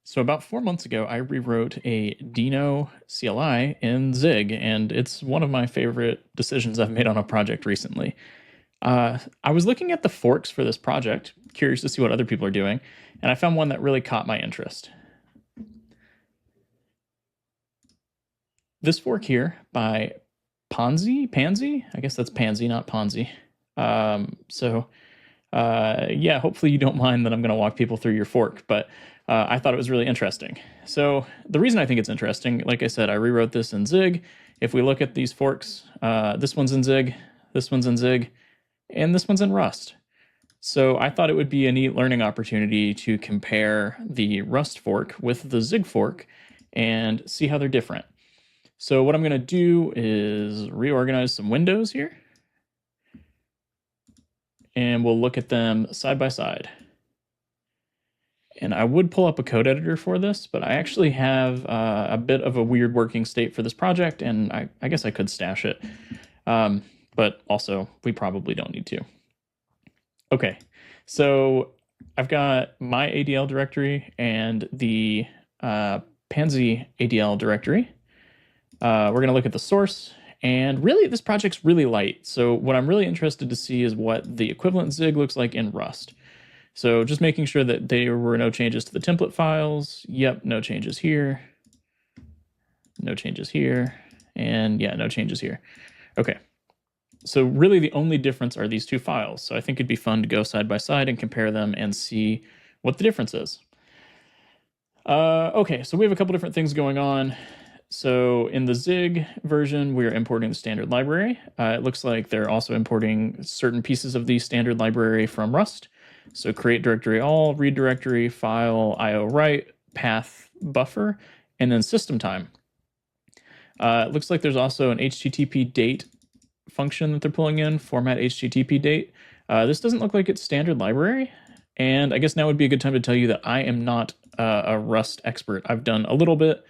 So about 4 months ago, I rewrote a Deno CLI in Zig, and it's one of my favorite decisions I've made on a project recently. I was looking at the forks for this project, curious to see what other people are doing, and I found one that really caught my interest. This fork here by Panzi? I guess that's Panzi, not Ponzi. Yeah, hopefully you don't mind that I'm going to walk people through your fork, but I thought it was really interesting. So the reason I think it's interesting, like I said, I rewrote this in Zig. If we look at these forks, this one's in Zig, this one's in Zig, and this one's in Rust. So I thought it would be a neat learning opportunity to compare the Rust fork with the Zig fork and see how they're different. So what I'm going to do is reorganize some windows here, and we'll look at them side by side. And I would pull up a code editor for this, but I actually have a bit of a weird working state for this project, and I guess I could stash it. But also, we probably don't need to. Okay, so I've got my ADL directory and the Panzi ADL directory. We're going to look at the source. And really, this project's really light. So what I'm really interested to see is what the equivalent Zig looks like in Rust. So just making sure that there were no changes to the template files. Yep, no changes here. No changes here. And yeah, no changes here. Okay. So really the only difference are these two files. So I think it'd be fun to go side by side and compare them and see what the difference is. Okay, so we have a couple different things going on. So in the Zig version, we're importing the standard library. It looks like they're also importing certain pieces of the standard library from Rust. So create directory all, read directory, file, IO write, path buffer, and then system time. It looks like there's also an HTTP date function that they're pulling in, format HTTP date. This doesn't look like it's standard library. And I guess now would be a good time to tell you that I am not a Rust expert. I've done a little bit.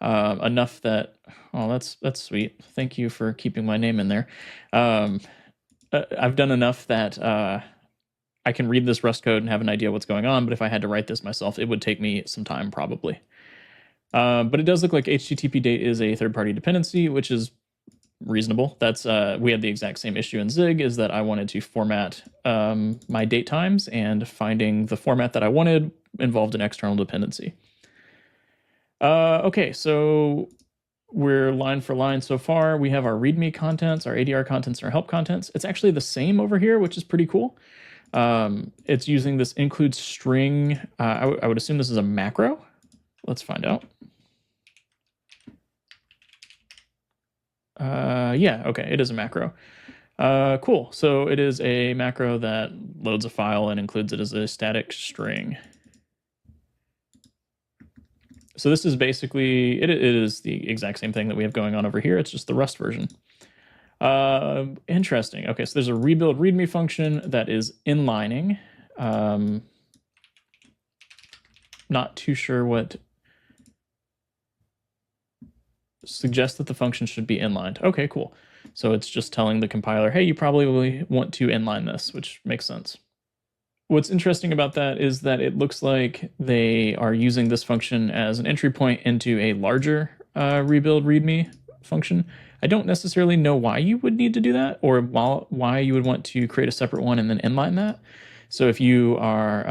Enough that, oh, that's sweet. Thank you for keeping my name in there. I've done enough that I can read this Rust code and have an idea what's going on, but if I had to write this myself, it would take me some time probably. But it does look like HTTP date is a third-party dependency, which is reasonable. That's we had the exact same issue in Zig, is that I wanted to format my date times, and finding the format that I wanted involved an external dependency. Okay, so we're line for line so far. We have our README contents, our ADR contents, and our help contents. It's actually the same over here, which is pretty cool. It's using this include string. I would assume this is a macro. Let's find out. Yeah, okay, it is a macro. Cool, so it is a macro that loads a file and includes it as a static string. So this is basically, it is the exact same thing that we have going on over here. It's just the Rust version. Interesting. Okay, so there's a rebuild readme function that is inlining. Not too sure what suggests that the function should be inlined. Okay, cool. So it's just telling the compiler, hey, you probably want to inline this, which makes sense. What's interesting about that is that it looks like they are using this function as an entry point into a larger rebuild readme function. I don't necessarily know why you would need to do that, or why you would want to create a separate one and then inline that. So if you are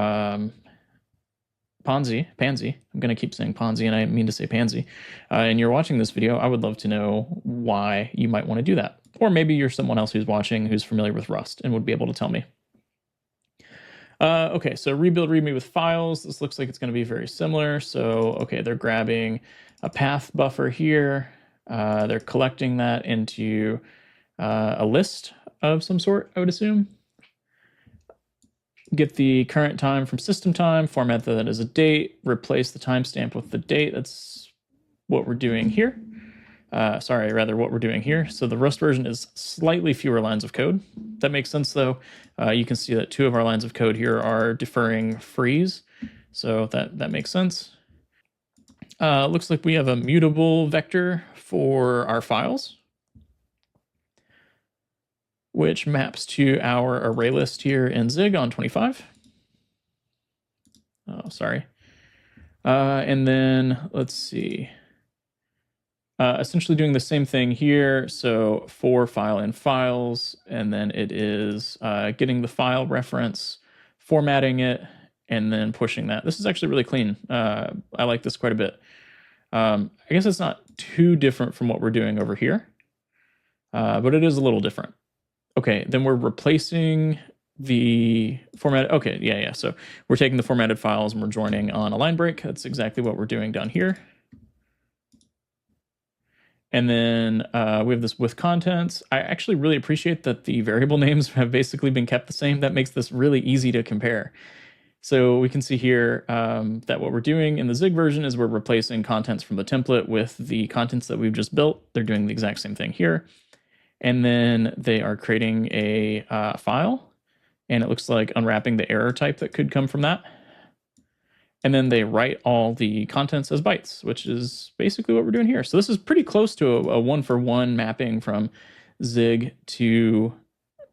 Panzi, I'm going to keep saying Panzi, and I mean to say Panzi, and you're watching this video, I would love to know why you might want to do that. Or maybe you're someone else who's watching who's familiar with Rust and would be able to tell me. Okay, so rebuild readme with files. This looks like it's going to be very similar. So, okay, they're grabbing a path buffer here. They're collecting that into a list of some sort, I would assume. Get the current time from system time, format that as a date, replace the timestamp with the date. That's what we're doing here. What we're doing here. So the Rust version is slightly fewer lines of code. That makes sense, though. You can see that 2 of our lines of code here are deferring freeze. So that makes sense. Looks like we have a mutable vector for our files, which maps to our array list here in Zig on 25. Oh, sorry. And then let's see. Essentially doing the same thing here. So for file in files, and then it is getting the file reference, formatting it, and then pushing that. This is actually really clean. I like this quite a bit. I guess it's not too different from what we're doing over here, but it is a little different. Okay, then we're replacing the format. Okay, yeah. So we're taking the formatted files and we're joining on a line break. That's exactly what we're doing down here. And then we have this with contents. I actually really appreciate that the variable names have basically been kept the same. That makes this really easy to compare. So we can see here that what we're doing in the Zig version is we're replacing contents from the template with the contents that we've just built. They're doing the exact same thing here. And then they are creating a file. And it looks like unwrapping the error type that could come from that. And then they write all the contents as bytes, which is basically what we're doing here. So this is pretty close to a one-for-one mapping from Zig to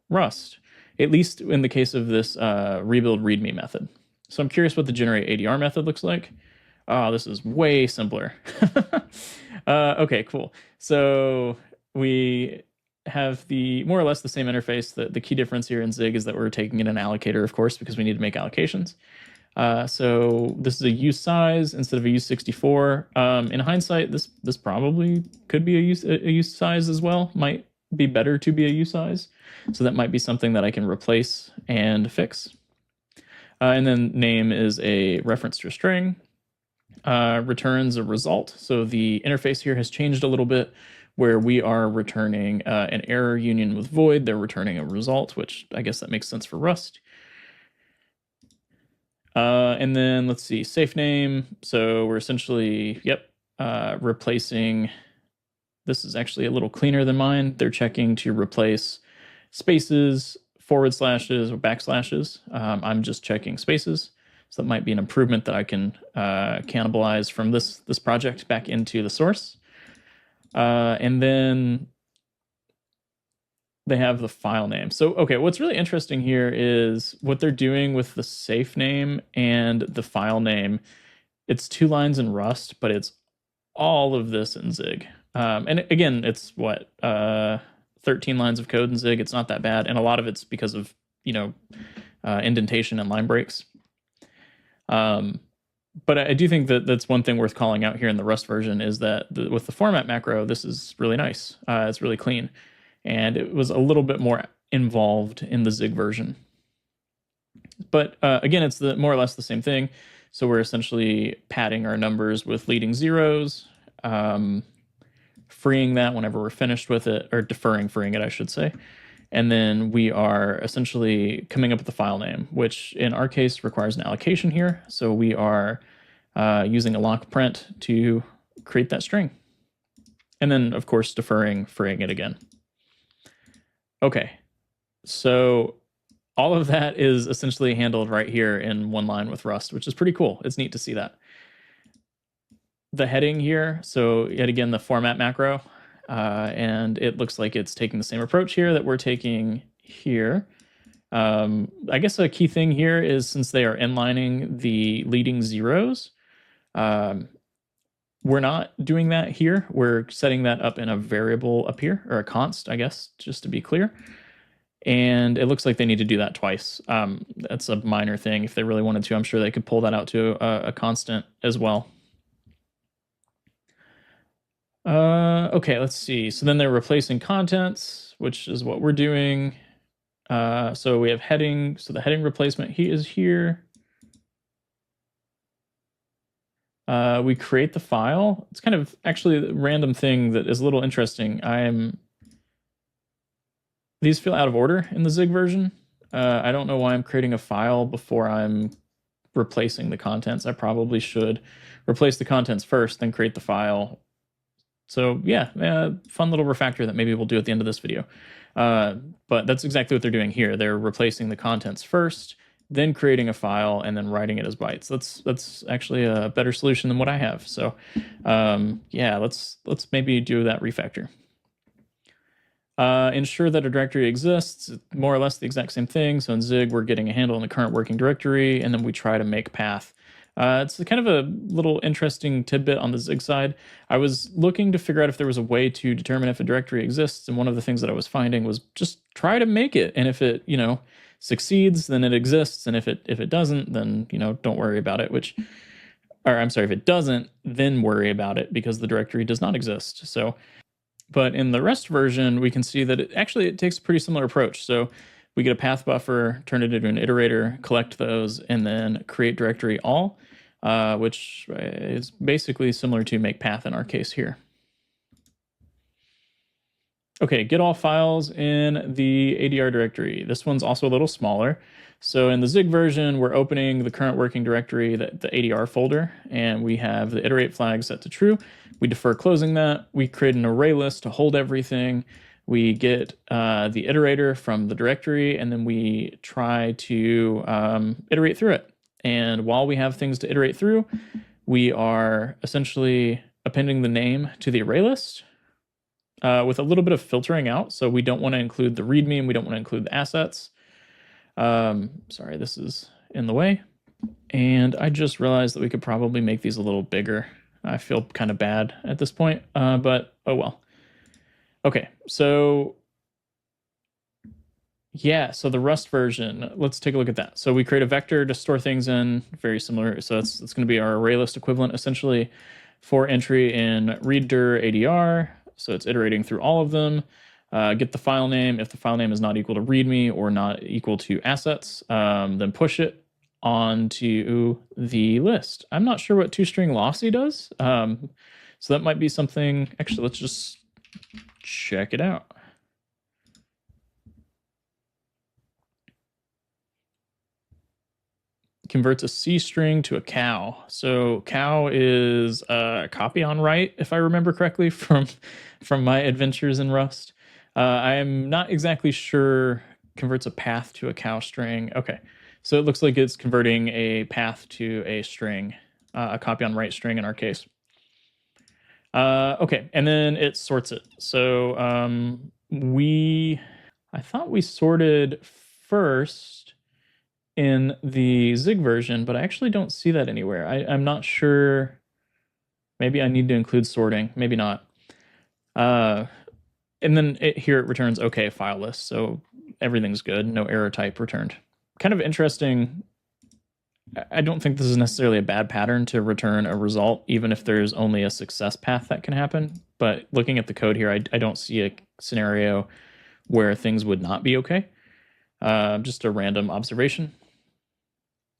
Rust, at least in the case of this rebuild readme method. So I'm curious what the generate ADR method looks like. Oh, this is way simpler. Okay, cool. So we have the more or less the same interface. The key difference here in Zig is that we're taking in an allocator, of course, because we need to make allocations. So this is a use size instead of a use 64. In hindsight, this probably could be a use size as well. Might be better to be a use size. So that might be something that I can replace and fix. And then name is a reference to a string. Returns a result. So the interface here has changed a little bit, where we are returning an error union with void. They're returning a result, which I guess that makes sense for Rust. And then let's see, safe name. So we're essentially, replacing. This is actually a little cleaner than mine. They're checking to replace spaces, forward slashes, or backslashes. I'm just checking spaces. So that might be an improvement that I can cannibalize from this project back into the source. And then they have the file name. So, okay, what's really interesting here is what they're doing with the safe name and the file name. It's 2 lines in Rust, but it's all of this in Zig. And again, it's what, 13 lines of code in Zig. It's not that bad. And a lot of it's because of, indentation and line breaks. But I do think that that's one thing worth calling out here in the Rust version is that with the format macro, this is really nice. It's really clean. And it was a little bit more involved in the Zig version. But again, it's more or less the same thing. So we're essentially padding our numbers with leading zeros, freeing that whenever we're finished with it, or freeing it, I should say. And then we are essentially coming up with the file name, which in our case requires an allocation here. So we are using a lock print to create that string. And then, of course, freeing it again. Okay, so all of that is essentially handled right here in one line with Rust, which is pretty cool. It's neat to see that. The heading here, so yet again, the format macro, and it looks like it's taking the same approach here that we're taking here. I guess a key thing here is since they are inlining the leading zeros, we're not doing that here. We're setting that up in a variable up here, or a const, I guess, just to be clear. And it looks like they need to do that twice. That's a minor thing. If they really wanted to, I'm sure they could pull that out to a constant as well. Okay, let's see. So then they're replacing contents, which is what we're doing. So we have heading. So the heading replacement is here. We create the file. It's kind of actually a random thing that is a little interesting. These feel out of order in the Zig version. I don't know why I'm creating a file before I'm replacing the contents. I probably should replace the contents first, then create the file. So yeah, fun little refactor that maybe we'll do at the end of this video. But that's exactly what they're doing here. They're replacing the contents first, then creating a file, and then writing it as bytes. That's actually a better solution than what I have. So yeah, let's maybe do that refactor. Ensure that a directory exists, more or less the exact same thing. So in Zig, we're getting a handle in the current working directory, and then we try to make path It's kind of a little interesting tidbit on the Zig side. I was looking to figure out if there was a way to determine if a directory exists, and one of the things that I was finding was just try to make it, and if it, succeeds, then it exists, and if it doesn't, then, don't worry about it, or I'm sorry, if it doesn't, then worry about it because the directory does not exist. So, but in the Rust version, we can see that it takes a pretty similar approach. So we get a path buffer, turn it into an iterator, collect those, and then create directory all, which is basically similar to make path in our case here. Okay, get all files in the ADR directory. This one's also a little smaller. So in the Zig version, we're opening the current working directory, the ADR folder, and we have the iterate flag set to true. We defer closing that. We create an array list to hold everything. We get the iterator from the directory, and then we try to iterate through it. And while we have things to iterate through, we are essentially appending the name to the array list with a little bit of filtering out. So we don't want to include the readme, and we don't want to include the assets. Sorry, this is in the way. And I just realized that we could probably make these a little bigger. I feel kind of bad at this point, but oh well. Okay, so yeah, so the Rust version, let's take a look at that. So we create a vector to store things in, very similar. So it's going to be our array list equivalent, essentially, for entry in readdir ADR. So it's iterating through all of them. Get the file name. If the file name is not equal to readme or not equal to assets, then push it onto the list. I'm not sure what toString lossy does. So that might be something. Actually, let's just check it out. Converts a C string to a cow. So cow is a copy on write, if I remember correctly from my adventures in Rust. I am not exactly sure. Converts a path to a cow string. Okay, so it looks like it's converting a path to a string, a copy on write string in our case. Okay, and then it sorts it. So I thought we sorted first in the Zig version, but I actually don't see that anywhere. I'm not sure. Maybe I need to include sorting. Maybe not. And then here it returns OK file list. So everything's good. No error type returned. Kind of interesting. I don't think this is necessarily a bad pattern to return a result, even if there's only a success path that can happen. But looking at the code here, I don't see a scenario where things would not be OK. Just a random observation.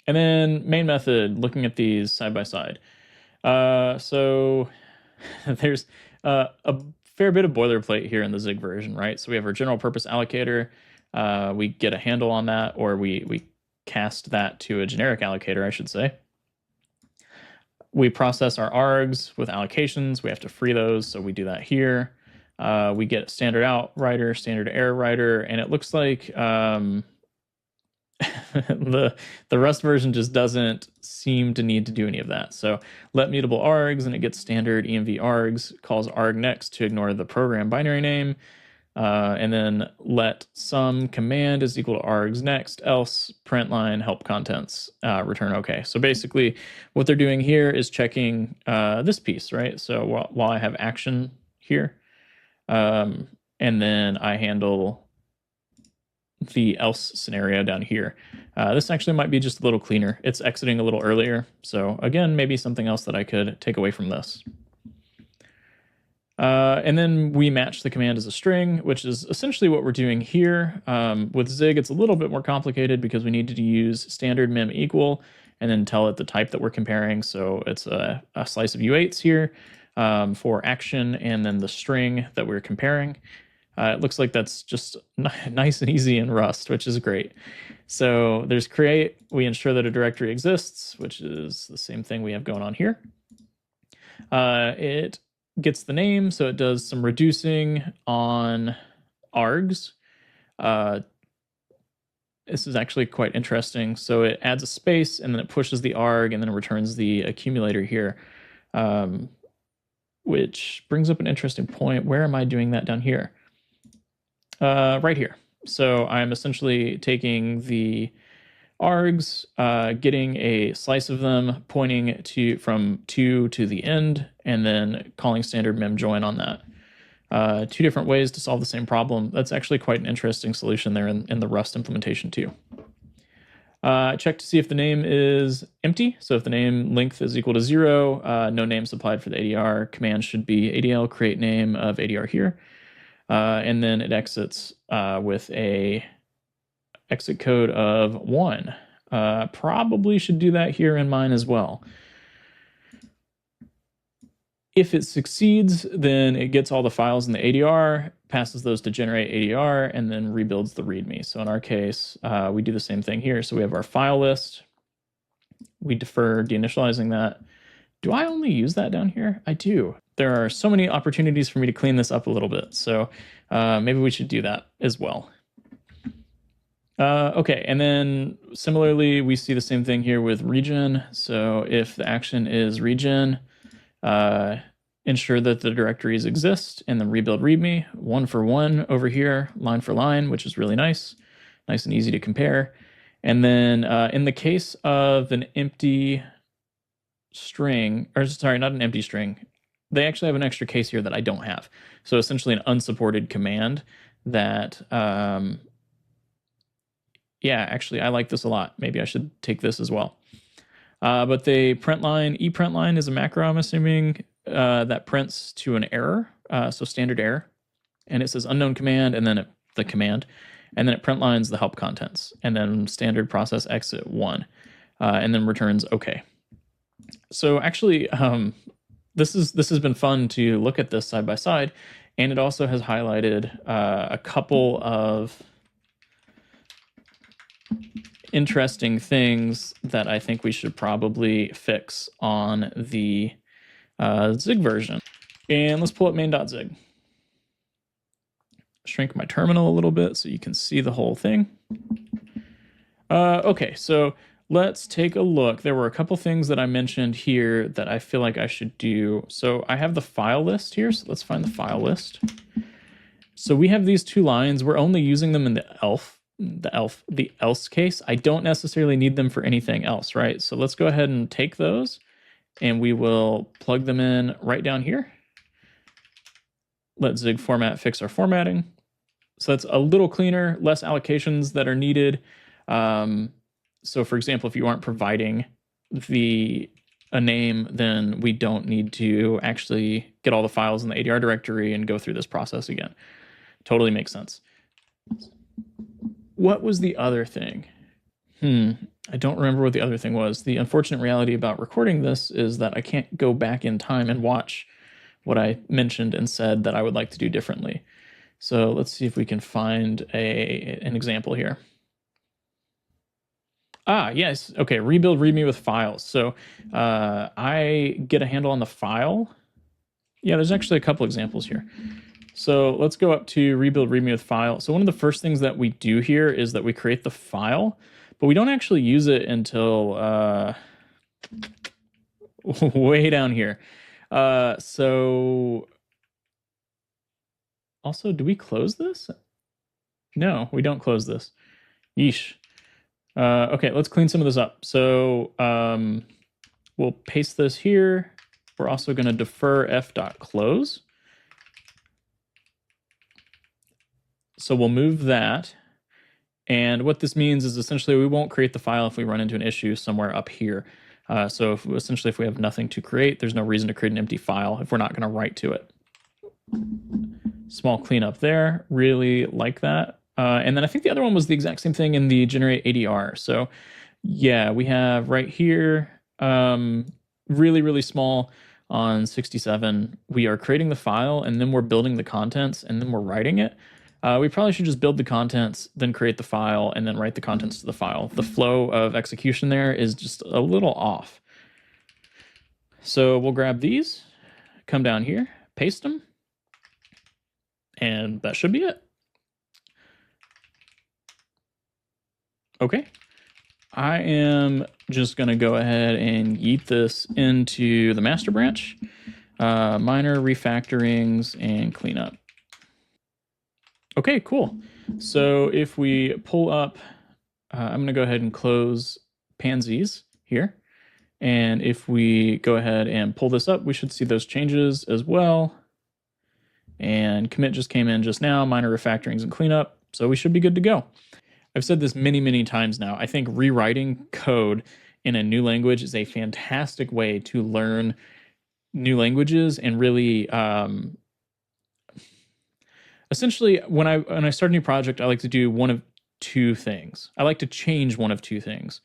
And then main method, looking at these side by side. So there's a fair bit of boilerplate here in the Zig version, right? So we have our general purpose allocator. We get a handle on that, or we cast that to a generic allocator, I should say. We process our args with allocations. We have to free those, so we do that here. We get standard out writer, standard error writer, and it looks like the Rust version just doesn't seem to need to do any of that. So let mutable args, and it gets standard env args, calls arg next to ignore the program binary name, and then let sum command is equal to args next, else print line help contents, return OK. So basically what they're doing here is checking this piece, right? So while I have action here, and then I handle the else scenario down here. This actually might be just a little cleaner. It's exiting a little earlier. So again, maybe something else that I could take away from this. And then we match the command as a string, which is essentially what we're doing here. With Zig, it's a little bit more complicated because we need to use standard mem equal and then tell it the type that we're comparing. So it's a slice of U8s here for action, and then the string that we're comparing. It looks like that's just nice and easy in Rust, which is great. So there's create. We ensure that a directory exists, which is the same thing we have going on here. It gets the name, so it does some reducing on args. This is actually quite interesting. So it adds a space, and then it pushes the arg, and then it returns the accumulator here, which brings up an interesting point. Where am I doing that down here? Right here. So I'm essentially taking the args, getting a slice of them, pointing to from 2 to the end, and then calling standard mem join on that. Two different ways to solve the same problem. That's actually quite an interesting solution there in the Rust implementation too. Check to see if the name is empty. So if the name length is equal to 0, no name supplied for the ADR. Command should be ADL create name of ADR here. And then it exits with a exit code of 1. Probably should do that here in mine as well. If it succeeds, then it gets all the files in the ADR, passes those to generate ADR, and then rebuilds the README. So in our case, we do the same thing here. So we have our file list. We defer deinitializing that. Do I only use that down here? I do. There are so many opportunities for me to clean this up a little bit. So maybe we should do that as well. Okay, and then similarly, we see the same thing here with regen. So if the action is regen, ensure that the directories exist, and then rebuild readme, 1 for 1 over here, line for line, which is really nice and easy to compare. And then in the case of an empty string, or sorry, not an empty string, they actually have an extra case here that I don't have. So essentially an unsupported command that, yeah, actually I like this a lot. Maybe I should take this as well. But the print line, ePrintline is a macro, I'm assuming, that prints to an error, so standard error. And it says unknown command, and then the command. And then it print lines the help contents. And then standard process exit 1. And then returns OK. So actually, this has been fun to look at this side by side. And it also has highlighted a couple of interesting things that I think we should probably fix on the Zig version. And let's pull up main.zig. Shrink my terminal a little bit so you can see the whole thing. Okay, so let's take a look. There were a couple things that I mentioned here that I feel like I should do. So I have the file list here, so let's find the file list. So we have these 2 lines. We're only using them in the else case. I don't necessarily need them for anything else, right? So let's go ahead and take those, and we will plug them in right down here. Let Zig format fix our formatting. So that's a little cleaner, less allocations that are needed. So for example, if you aren't providing a name, then we don't need to actually get all the files in the ADR directory and go through this process again. Totally makes sense. What was the other thing? I don't remember what the other thing was. The unfortunate reality about recording this is that I can't go back in time and watch what I mentioned and said that I would like to do differently. So let's see if we can find an example here. Yes. Okay, rebuild readme with files. So I get a handle on the file. Yeah, there's actually a couple examples here. So let's go up to rebuild readme with file. So one of the first things that we do here is that we create the file, but we don't actually use it until way down here. So also, do we close this? No, we don't close this. Yeesh. Okay, let's clean some of this up. So we'll paste this here. We're also going to defer f.close. So we'll move that. And what this means is essentially we won't create the file if we run into an issue somewhere up here. So essentially if we have nothing to create, there's no reason to create an empty file if we're not going to write to it. Small cleanup there. Really like that. And then I think the other one was the exact same thing in the generate ADR. So yeah, we have right here, really, really small on 67. We are creating the file, and then we're building the contents, and then we're writing it. We probably should just build the contents, then create the file, and then write the contents to the file. The flow of execution there is just a little off. So we'll grab these, come down here, paste them, and that should be it. Okay, I am just going to go ahead and yeet this into the master branch, minor refactorings, and cleanup. Okay, cool. So if we pull up I'm going to go ahead and close Panzis here. And if we go ahead and pull this up, we should see those changes as well. And commit just came in just now, minor refactorings and cleanup. So we should be good to go. I've said this many, many times now. I think rewriting code in a new language is a fantastic way to learn new languages and really, essentially, when I start a new project, I like to do one of two things. I like to change one of two things.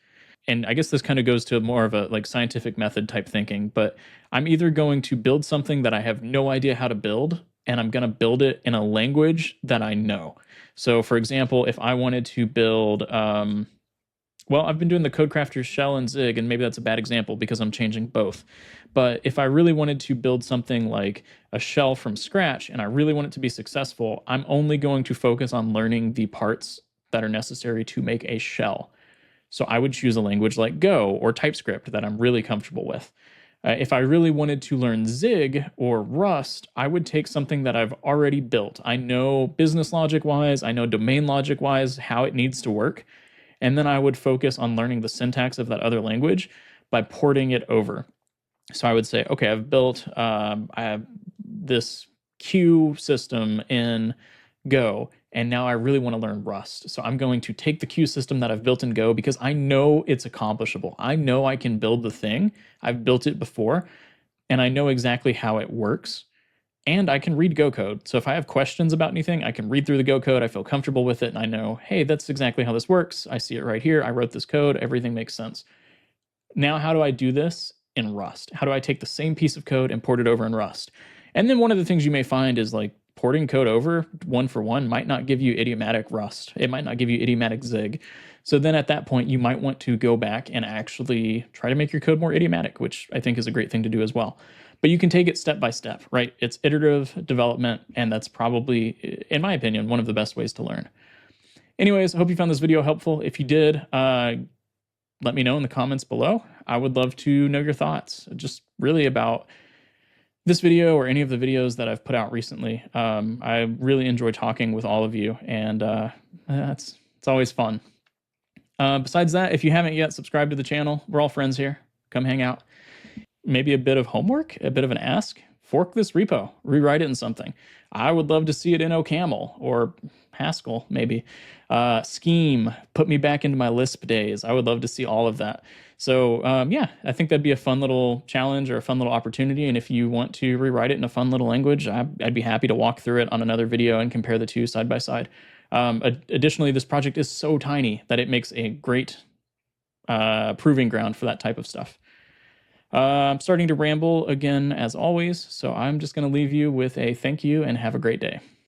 And I guess this kind of goes to more of a like scientific method type thinking, but I'm either going to build something that I have no idea how to build, and I'm going to build it in a language that I know. So for example, if I wanted to build, well, I've been doing the Codecrafter shell and Zig, and maybe that's a bad example because I'm changing both. But if I really wanted to build something like a shell from scratch and I really want it to be successful, I'm only going to focus on learning the parts that are necessary to make a shell. So I would choose a language like Go or TypeScript that I'm really comfortable with. If I really wanted to learn Zig or Rust, I would take something that I've already built. I know business logic-wise, I know domain logic-wise how it needs to work, and then I would focus on learning the syntax of that other language by porting it over. So I would say, okay, I've built I have this queue system in Go, and now I really want to learn Rust. So I'm going to take the queue system that I've built in Go because I know it's accomplishable. I know I can build the thing. I've built it before, and I know exactly how it works. And I can read Go code. So if I have questions about anything, I can read through the Go code. I feel comfortable with it, and I know, hey, that's exactly how this works. I see it right here. I wrote this code. Everything makes sense. Now, how do I do this in Rust? How do I take the same piece of code and port it over in Rust? And then one of the things you may find is like porting code over one for one might not give you idiomatic Rust. It might not give you idiomatic Zig. So then at that point, you might want to go back and actually try to make your code more idiomatic, which I think is a great thing to do as well. But you can take it step by step, right? It's iterative development, and that's probably, in my opinion, one of the best ways to learn. Anyways, I hope you found this video helpful. If you did, let me know in the comments below. I would love to know your thoughts, just really about this video or any of the videos that I've put out recently. I really enjoy talking with all of you, and it's always fun. Besides that, if you haven't yet subscribed to the channel, we're all friends here. Come hang out. Maybe a bit of homework, a bit of an ask. Fork this repo, rewrite it in something. I would love to see it in OCaml or Haskell, maybe. Scheme, put me back into my Lisp days. I would love to see all of that. So yeah, I think that'd be a fun little challenge or a fun little opportunity. And if you want to rewrite it in a fun little language, I'd be happy to walk through it on another video and compare the two side by side. Additionally, this project is so tiny that it makes a great proving ground for that type of stuff. I'm starting to ramble again, as always, so I'm just going to leave you with a thank you and have a great day.